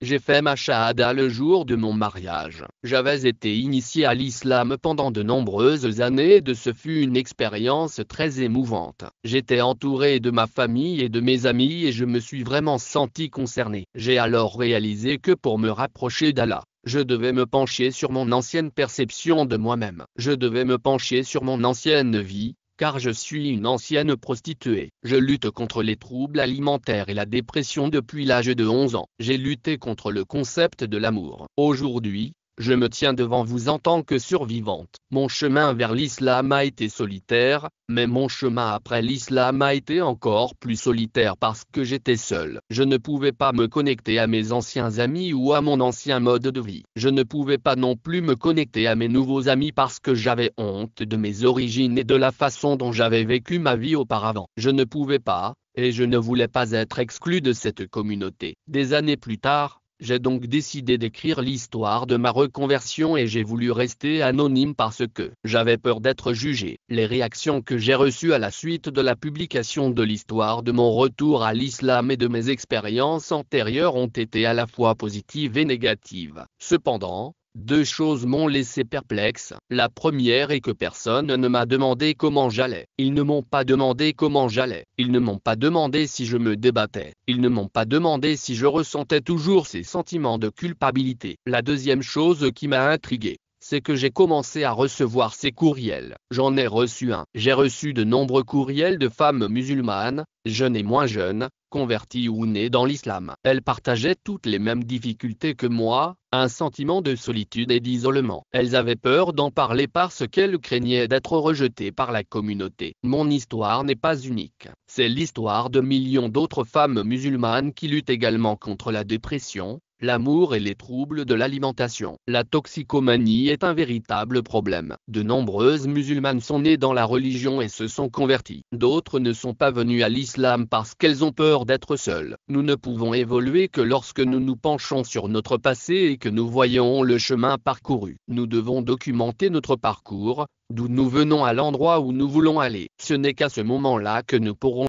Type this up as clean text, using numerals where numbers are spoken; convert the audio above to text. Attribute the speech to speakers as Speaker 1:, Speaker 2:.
Speaker 1: J'ai fait ma shahada le jour de mon mariage. J'avais été initié à l'islam pendant de nombreuses années et ce fut une expérience très émouvante. J'étais entouré de ma famille et de mes amis et je me suis vraiment senti concerné. J'ai alors réalisé que pour me rapprocher d'Allah, je devais me pencher sur mon ancienne perception de moi-même. Je devais me pencher sur mon ancienne vie, car je suis une ancienne prostituée. Je lutte contre les troubles alimentaires et la dépression depuis l'âge de 11 ans. J'ai lutté contre le concept de l'amour. Aujourd'hui, je me tiens devant vous en tant que survivante. Mon chemin vers l'islam a été solitaire, mais mon chemin après l'islam a été encore plus solitaire parce que j'étais seul. Je ne pouvais pas me connecter à mes anciens amis ou à mon ancien mode de vie. Je ne pouvais pas non plus me connecter à mes nouveaux amis parce que j'avais honte de mes origines et de la façon dont j'avais vécu ma vie auparavant. Je ne pouvais pas, et je ne voulais pas être exclu de cette communauté. Des années plus tard, j'ai donc décidé d'écrire l'histoire de ma reconversion et j'ai voulu rester anonyme parce que j'avais peur d'être jugé. Les réactions que j'ai reçues à la suite de la publication de l'histoire de mon retour à l'islam et de mes expériences antérieures ont été à la fois positives et négatives. Cependant, deux choses m'ont laissé perplexe. La première est que personne ne m'a demandé comment j'allais. Ils ne m'ont pas demandé comment j'allais. Ils ne m'ont pas demandé si je me débattais. Ils ne m'ont pas demandé si je ressentais toujours ces sentiments de culpabilité. La deuxième chose qui m'a intrigué, c'est que j'ai commencé à recevoir ces courriels. J'en ai reçu un. J'ai reçu de nombreux courriels de femmes musulmanes, jeunes et moins jeunes, converties ou nées dans l'islam. Elles partageaient toutes les mêmes difficultés que moi, un sentiment de solitude et d'isolement. Elles avaient peur d'en parler parce qu'elles craignaient d'être rejetées par la communauté. Mon histoire n'est pas unique. C'est l'histoire de millions d'autres femmes musulmanes qui luttent également contre la dépression, l'amour et les troubles de l'alimentation. La toxicomanie est un véritable problème. De nombreuses musulmanes sont nées dans la religion et se sont converties. D'autres ne sont pas venues à l'islam parce qu'elles ont peur d'être seules. Nous ne pouvons évoluer que lorsque nous nous penchons sur notre passé et que nous voyons le chemin parcouru. Nous devons documenter notre parcours, d'où nous venons à l'endroit où nous voulons aller. Ce n'est qu'à ce moment-là que nous pourrons